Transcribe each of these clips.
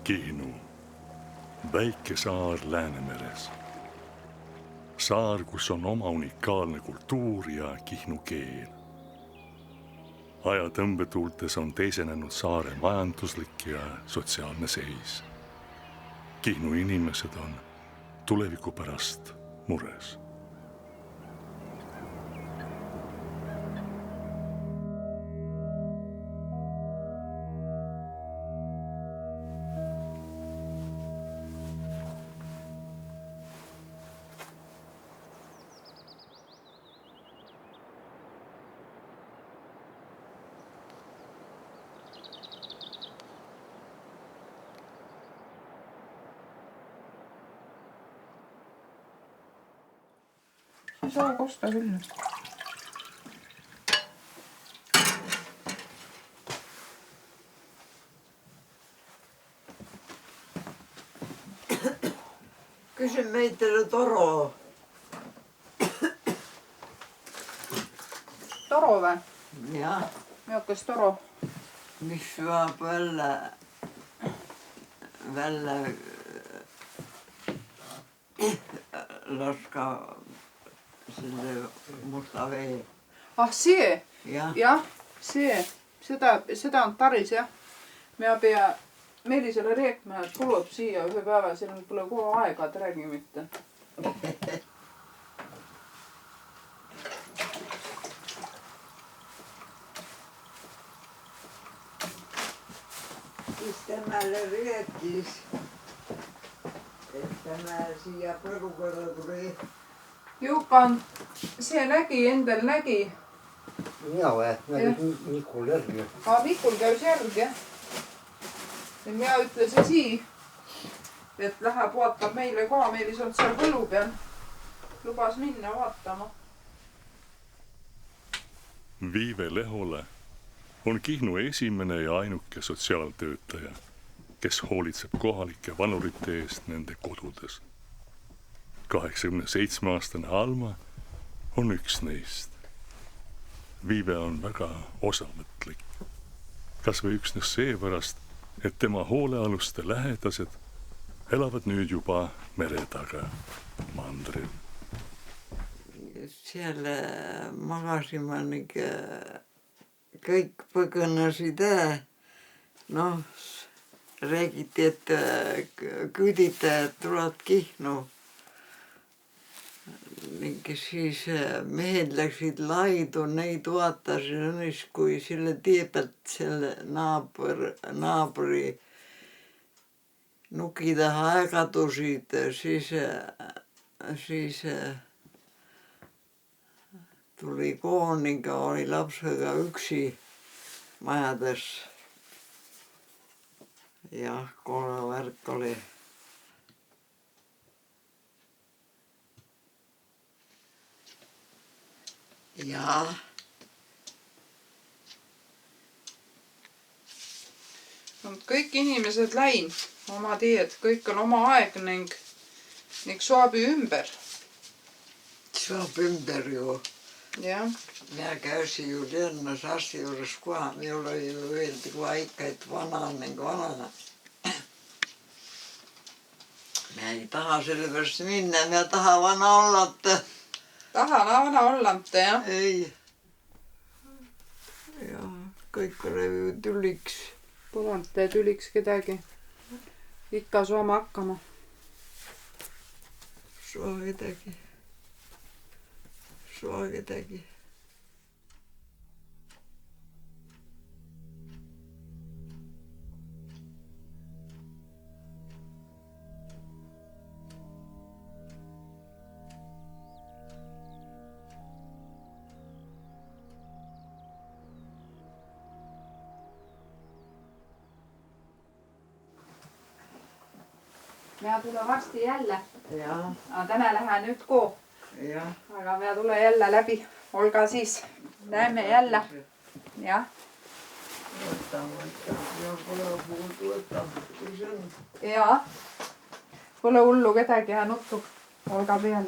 Kihnu, väike saar Läänemeres. Saar, kus on oma unikaalne kultuur ja Kihnu keel. Aja tõmbetuultes on teisenenud saare majanduslik ja sotsiaalne seis. Kihnu inimesed on tuleviku pärast mures. Ei saa kosta küll. Kysy meitelle toro. Toro või? Jah, Milles toro? mis veab välja laska selle musta vee. Ah, see? Jah, Jah, see. Seda on taris, jah. Mä pea Meelisele rääkima, et tuleb siia ühe päeva, siin pole kogu aega, et räägi mitte. siis tämälle rääkis, et tämä siia perukolle tuli. Jukan, see nägi, endal nägi. Mina või? Nägid Mikul järgi. Mikul käis järgi, jah. Ja mina ütlesin sii, et läheb vaatab meile ka, Meelis on seal põllu peal. Lubas minna vaatama. Viive Lehole on Kihnu esimene ja ainuke sotsiaaltöötaja, kes hoolitseb kohalike vanurite eest nende kodudes. 87-aastane Alma on üks neist. Viive on väga osavõtlik. Kas või üksnes seepärast, et tema hoolealuste lähedased elavad nüüd juba mere taga mandril. Seal magasime kõik põgõnesid. Noh, räägiti, et küüditajad tulevad Kihnu. Siis mehed läksid laidu, neid vaatasin, kui selle tee pealt selle naabri nuki taha kadusid, siis tuli kooniga, oli lapsega üksi majades. Jah, koolevärk oli. Jaa. Kõik inimesed läin oma teed, kõik on oma aeg ning saabi ümber. Saab ümber ju. Jah. Minä käisin ju lennas arsti juures koha. Minulla oli ju öeldi kohe ikka, et vana ning vana. Minä ei taha sellepärast minna, minä tahan vana olla. Tahan vana ollante, jah. Ei. Ja kõik oli ju tüliks. Polante tüliks kedagi. Ikka saame hakkama. Sua kedagi. Mä tulen varsti jälle. Jaa. Tänään lähdään nyt koo. Jaa. Aga mä tulen jälle läbi. Olkaa siis. Näemme jälle. Jah. Jaa. Pole hullu kedagi ja nuttu. Olkaa peal.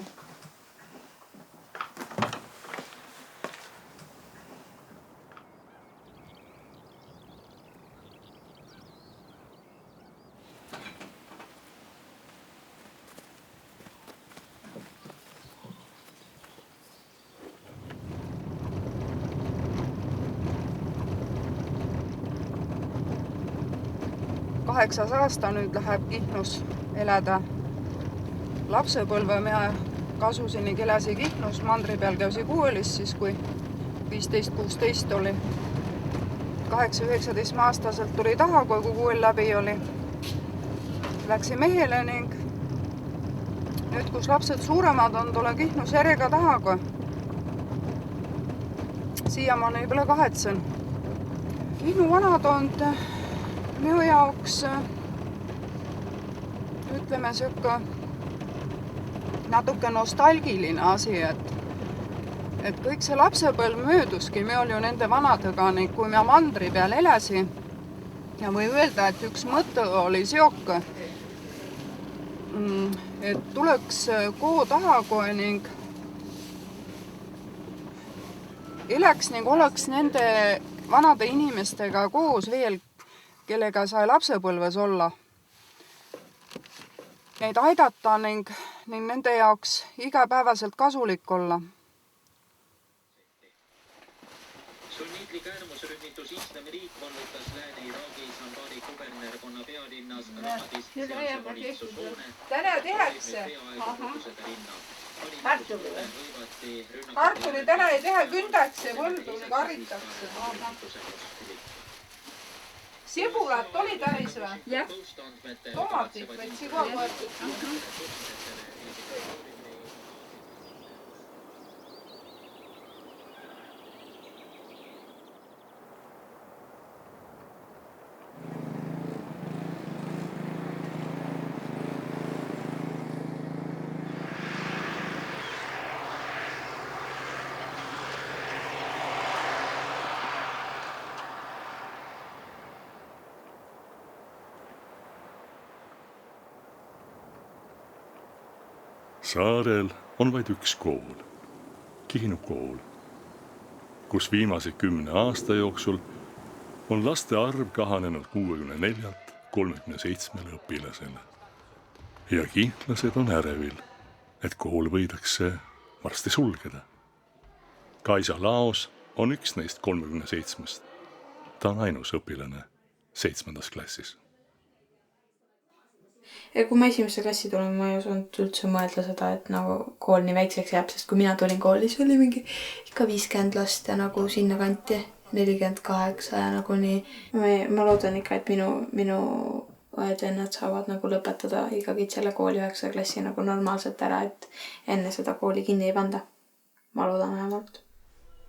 8. aasta nüüd läheb Kihnus elada lapsepõlve. Mina kasuseni kelasi Kihnus, mandri peal käusi koolis siis, kui 15-16 oli. 8-19 aastaselt tuli taha, kui kool läbi oli. Läksi mehele ning nüüd, kus lapsed suuremad on, tule Kihnus järjega taha, kui siiamaani ei pole kahetsen. Kihnu vanatond minu jaoks, ütleme, sööka natuke nostalgiline asi, et kõik see lapsepõlv mööduski, me oli ju nende vanadega, kui me mandri peal elasi. Ja või öelda, et üks mõte oli seoka, et tuleks koo taha kohe ning elaks ning oleks nende vanade inimestega koos veel, kellega sai lapsepõlves olla. Neid aidata ning nende jaoks igapäevaselt kasulik olla. Sunnitlik äärmusrühmitus Islamiriik vallutas Lääne-Iraagis Anbari kubernerkonna pealinnas Ramadis sealse valitsushoone. Täna tehakse. Kartuli täna ei teha, kündakse, võlduni karitakse. Sibulat oli täis või? Jah. Tomatit võtsi ka võetud. Saarel on vaid üks kool, Kihnu kool, kus viimase 10 aasta jooksul on laste arv kahanenud 64-lt 37 õpilasele. Ja kihnlased on ärevil, et kool võidakse varsti sulgeda. Kaisa Laos on üks neist 37-st. Ta on ainus õpilane 7. klassis. Ja kui ma esimesse klassi tulin, ma ei osanud üldse mõelda seda, et nagu kool nii väikseks jääb, sest kui mina tulin kooli, siis oli mingi ikka 50 last ja nagu sinna kanti 48 ja nagu nii. Ma loodan ikka, et minu õed-vennad saavad nagu lõpetada ikkagi selle kooli 9. klassi nagu normaalselt ära, et enne seda kooli kinni ei panda. Ma loodan vähemalt.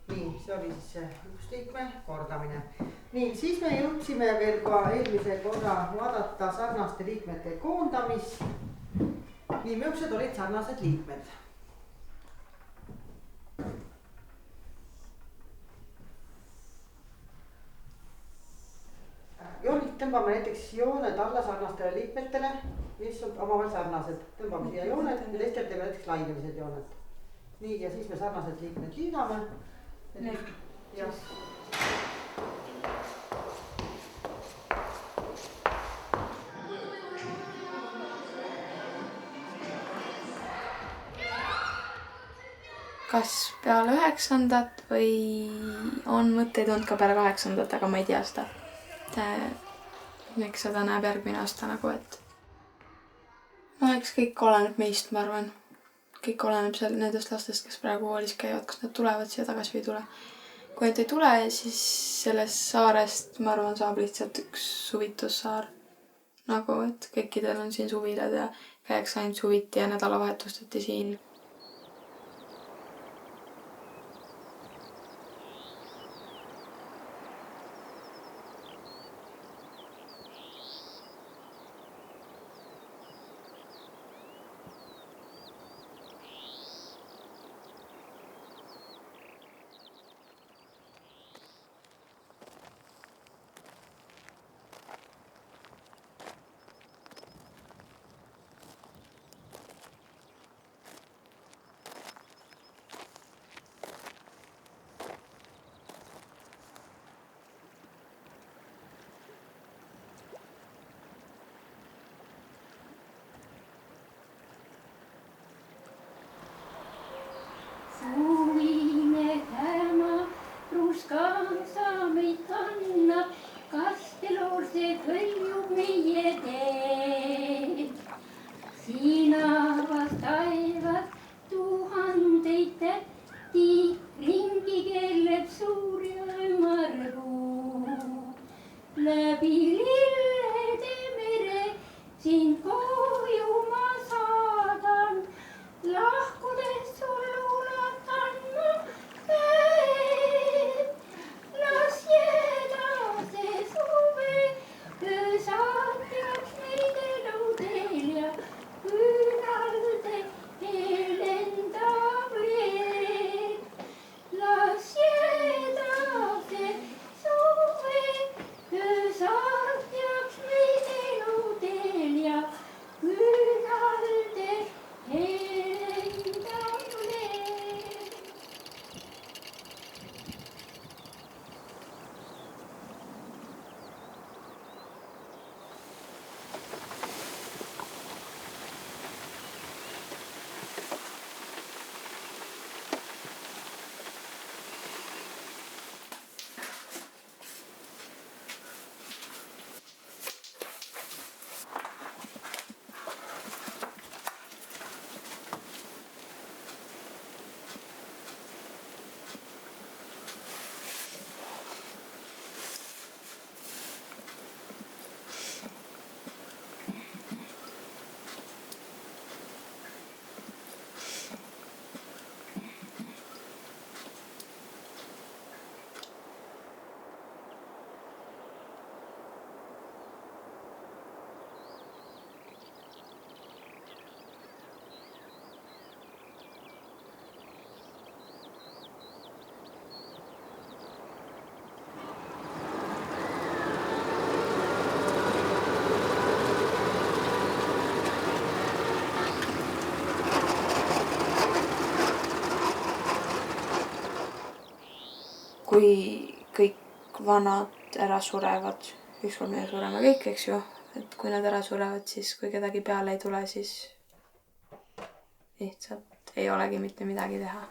Nii, see oli siis see üks liikme kordamine. Nii, siis me jõudsime veel ka eelmise korra vaadata sarnaste liikmete koondamist. Nii, millised olid sarnased liikmed? Tõmbame näiteks jooned alla sarnastele liikmetele, mis on omavahel sarnased. Tõmbame siia jooned ja teistel teeme näiteks lainelised jooned. Nii, ja siis me sarnased liikmed liidame. Jah. Kas peale 9. või on mõtteid olnud ka peale 8. aga ma ei tea seda. Miks seda näeb järgmine aasta nagu, et no eks kõik oleneb meist, ma arvan. Kõik oleneb seal nendest lastest, kes praegu koolis käivad, kas nad tulevad siia tagasi või ei tule. Kui nad ei tule, siis sellest saarest, ma arvan, saab lihtsalt üks suvitussaar. Nagu, et kõikidel on siin suvilad ja käiks ainult suviti ja nädalavahetustati siin. kui kõik vanad ära surevad, ükskord me sureme kõik, eks ju, et kui nad ära surevad, siis kui kedagi peale ei tule, siis lihtsalt ei olegi mitte midagi teha.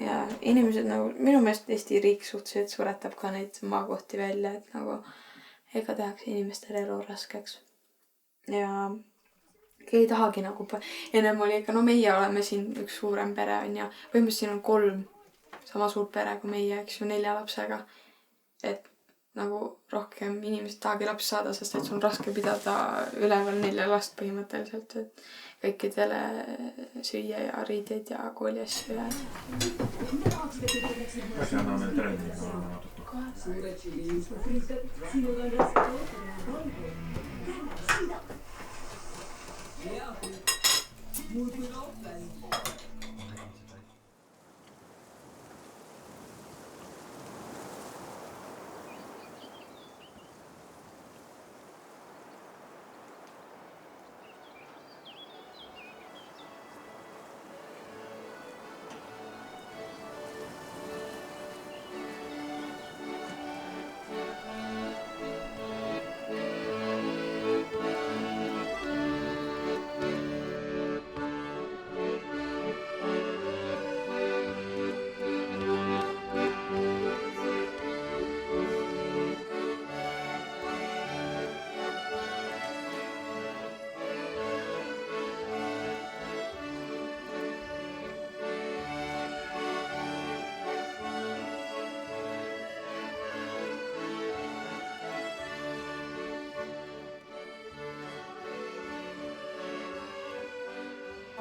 Ja inimesed nagu, minu meelest Eesti riik suhteliselt suretab ka neid maakohti välja, et nagu ega tehakse inimestele elu raskeks. Ja ei tahagi nagu, ennem oli ikka, no meie oleme siin üks suurem pere on ja põhimõtteliselt siin on 3 sama suurt pere kui meie, eks ju, 4 lapsega. Et nagu rohkem inimesed tahagi lapsi saada, sest et see on raske pidada üleval 4 last põhimõtteliselt, et kõikidele süüa ja riideid ja kooli asju ja... Kas anname trenniga olema natuke?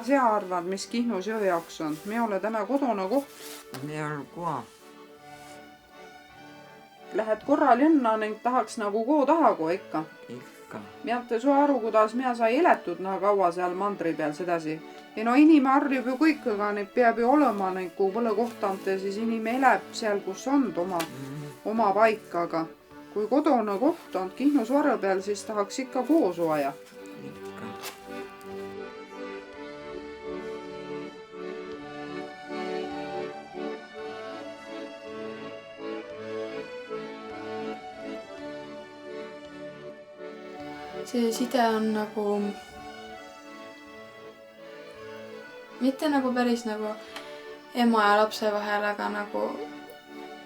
Sä arvad, mis Kihnus jõe jaoks on? Me ole täna kodune koht. Me ole koha. Lähed korra linna ning tahaks nagu koo tahagu ikka. Ikka. Miate su aru, kuidas mina sai eletud naa kaua seal mandri peal sedasi. Ja no inime harjub ju kõikega, neid peab ju olema ning kui põle kohtante, siis inime eleb seal, kus on oma paikaga. Kui kodune koht on Kihnus varre peal, siis tahaks ikka koos vaja. Ikka. See side on nagu mitte nagu päris nagu ema ja lapse vahel, aga nagu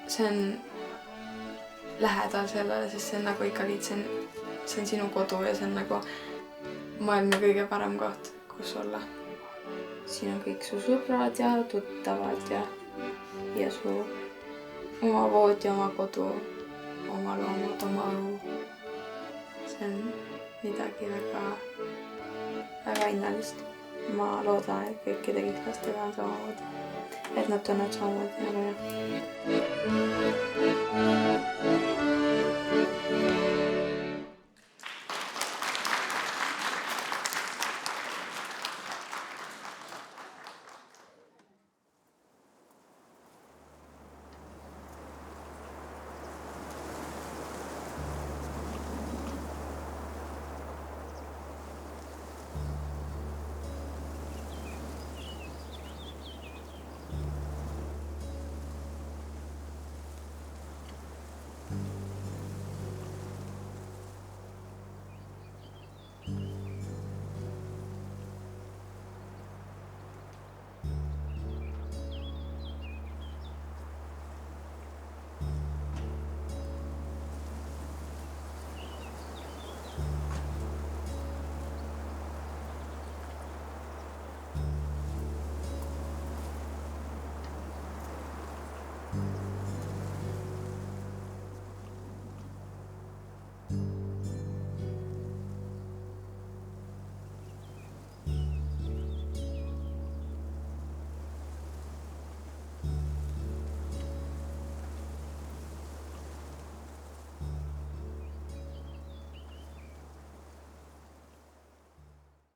see on lähedal sellele, sest see on nagu ikkagi, see on sinu kodu ja see on nagu maailma kõige parem koht, kus olla. Siin on kõik su sõbrad ja tuttavad ja su oma voodi, oma kodu, oma loomad, oma õu. See on midagi väga innalist. Ma loodan, et kõikide kihlastega on samamoodi. Et nad tunnevad samamoodi nagu jah.